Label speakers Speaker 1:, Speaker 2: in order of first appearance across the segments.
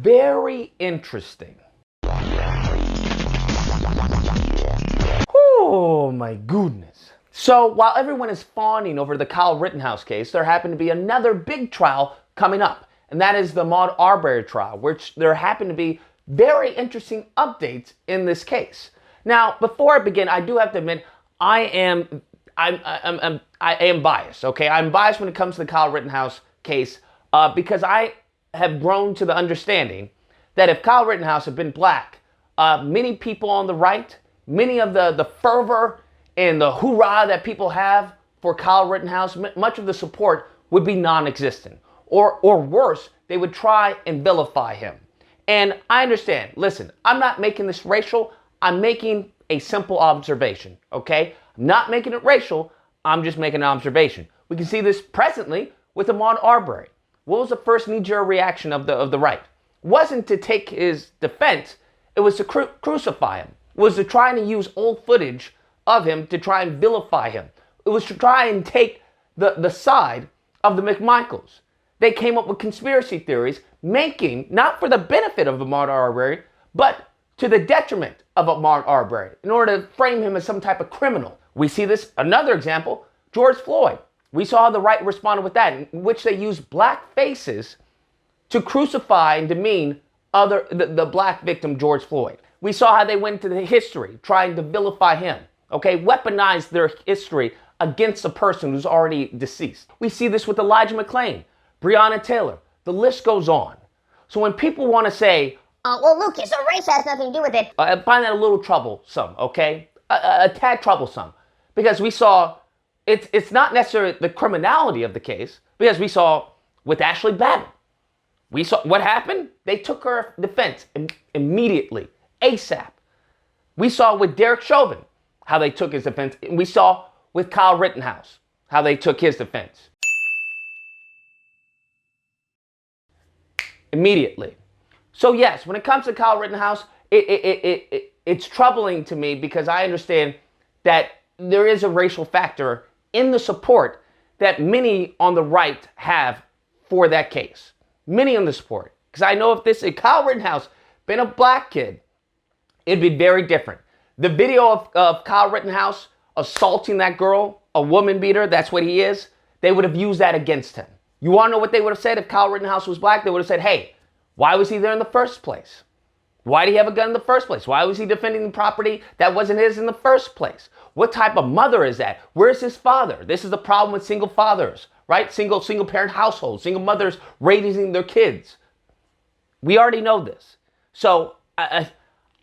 Speaker 1: Very interesting. Oh my goodness. So while everyone is fawning over the Kyle Rittenhouse case, there happened to be another big trial coming up. And that is the Ahmaud Arbery trial, which there happen to be very interesting updates in this case. Now, before I begin, I do have to admit, I am biased, okay? I'm biased when it comes to the Kyle Rittenhouse case because I have grown to the understanding that if Kyle Rittenhouse had been black, many people on the right, many of the fervor and the hoorah that people have for Kyle Rittenhouse, much of the support would be non-existent. Or worse, they would try and vilify him. And I understand, listen, I'm not making this racial, I'm making a simple observation, okay? I'm not making it racial, I'm just making an observation. We can see this presently with Ahmaud Arbery. What was the first knee-jerk reaction of the right? It wasn't to take his defense, it was to crucify him. It was to try and use old footage of him to try and vilify him. It was to try and take the side of the McMichaels. They came up with conspiracy theories, making, not for the benefit of Ahmaud Arbery, but to the detriment of Ahmaud Arbery, in order to frame him as some type of criminal. We see this, another example, George Floyd. We saw how the right responded with that, in which they used black faces to crucify and demean the black victim, George Floyd. We saw how they went into the history, trying to vilify him, okay? Weaponize their history against a person who's already deceased. We see this with Elijah McClain, Breonna Taylor. The list goes on. So when people want to say,
Speaker 2: well, Lucas, so race has nothing to do with it.
Speaker 1: I find that a little troublesome, okay? A tad troublesome. Because we saw, it's not necessarily the criminality of the case, because we saw with Ashley Babbitt. We saw what happened. They took her defense immediately, ASAP. We saw with Derek Chauvin how they took his defense. And we saw with Kyle Rittenhouse how they took his defense. Immediately. So yes, when it comes to Kyle Rittenhouse, it's troubling to me because I understand that there is a racial factor in the support that many on the right have for that case. Many on the support. Because I know if Kyle Rittenhouse been a black kid, it'd be very different. The video of Kyle Rittenhouse assaulting that girl, a woman beater, that's what he is, they would have used that against him. You want to know what they would have said if Kyle Rittenhouse was black? They would have said, hey, why was he there in the first place? Why did he have a gun in the first place? Why was he defending the property that wasn't his in the first place? What type of mother is that? Where's his father? This is the problem with single fathers, right? Single parent households, single mothers raising their kids. We already know this. So I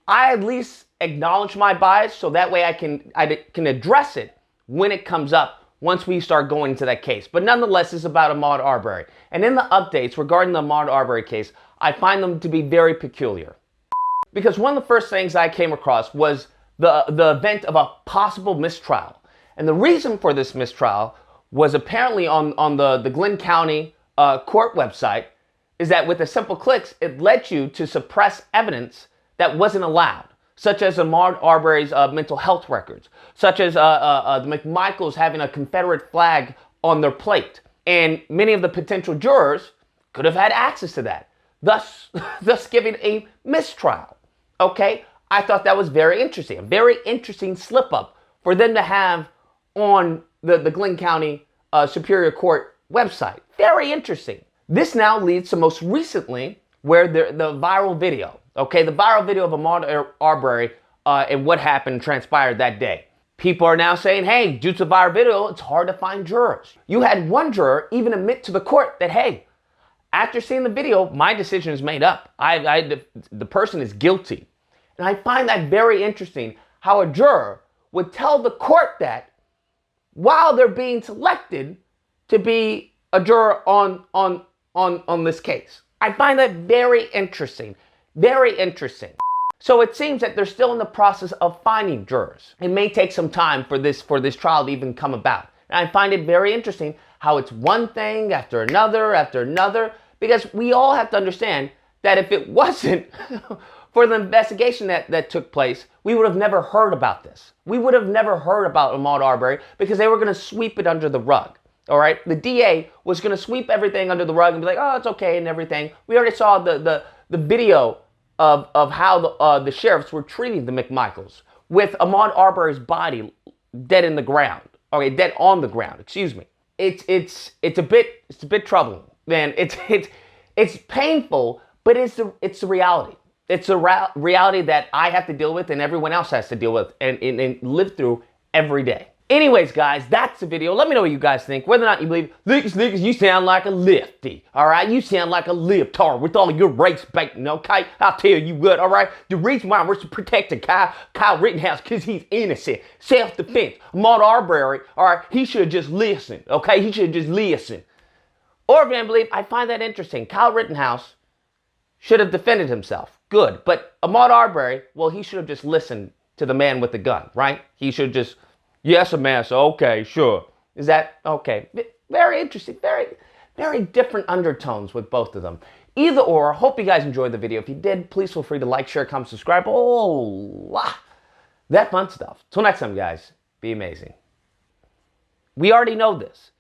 Speaker 1: at least acknowledge my bias so that way I can address it when it comes up once we start going into that case. But nonetheless, it's about Ahmaud Arbery. And in the updates regarding the Ahmaud Arbery case, I find them to be very peculiar. Because one of the first things I came across was the event of a possible mistrial. And the reason for this mistrial was apparently on the Glenn County court website, is that with the simple clicks, it led you to suppress evidence that wasn't allowed, such as Ahmaud Arbery's mental health records, such as the McMichaels having a Confederate flag on their plate. And many of the potential jurors could have had access to that, thus giving a mistrial. Okay? I thought that was very interesting. A very interesting slip-up for them to have on the Glenn County Superior Court website. Very interesting. This now leads to most recently where the viral video, okay, the viral video of Ahmaud Arbery and what happened transpired that day. People are now saying, hey, due to the viral video, it's hard to find jurors. You had one juror even admit to the court that, hey, after seeing the video, my decision is made up. The person is guilty. And I find that very interesting how a juror would tell the court that while they're being selected to be a juror on this case. I find that very interesting. Very interesting. So it seems that they're still in the process of finding jurors. It may take some time for this trial to even come about. And I find it very interesting how it's one thing after another, because we all have to understand that if it wasn't for the investigation that took place, we would have never heard about this. We would have never heard about Ahmaud Arbery because they were going to sweep it under the rug. All right? The DA was going to sweep everything under the rug and be like, oh, it's okay and everything. We already saw the the video of how the sheriffs were treating the McMichaels with Ahmaud Arbery's body dead in the ground. Okay, dead on the ground. Excuse me. It's a bit troubling, man. It's painful, but it's the reality. It's the reality that I have to deal with and everyone else has to deal with and live through every day. Anyways, guys, that's the video. Let me know what you guys think. Whether or not you believe, Lucas, you sound like a lefty, all right? You sound like a libtard with all of your race baiting, okay? I'll tell you what, all right? The reason why we're protecting Kyle Rittenhouse because he's innocent. Self-defense. Ahmaud Arbery, all right, he should have just listened, okay? He should have just listened. Or Van Believe, I find that interesting. Kyle Rittenhouse should have defended himself. Good. But Ahmaud Arbery, well, he should have just listened to the man with the gun, right? He should just... Yes, Massa. Okay, sure. Is that okay? Very interesting. Very, very different undertones with both of them. Either or, hope you guys enjoyed the video. If you did, please feel free to like, share, comment, subscribe. Oh, that fun stuff. Till next time, guys, be amazing. We already know this.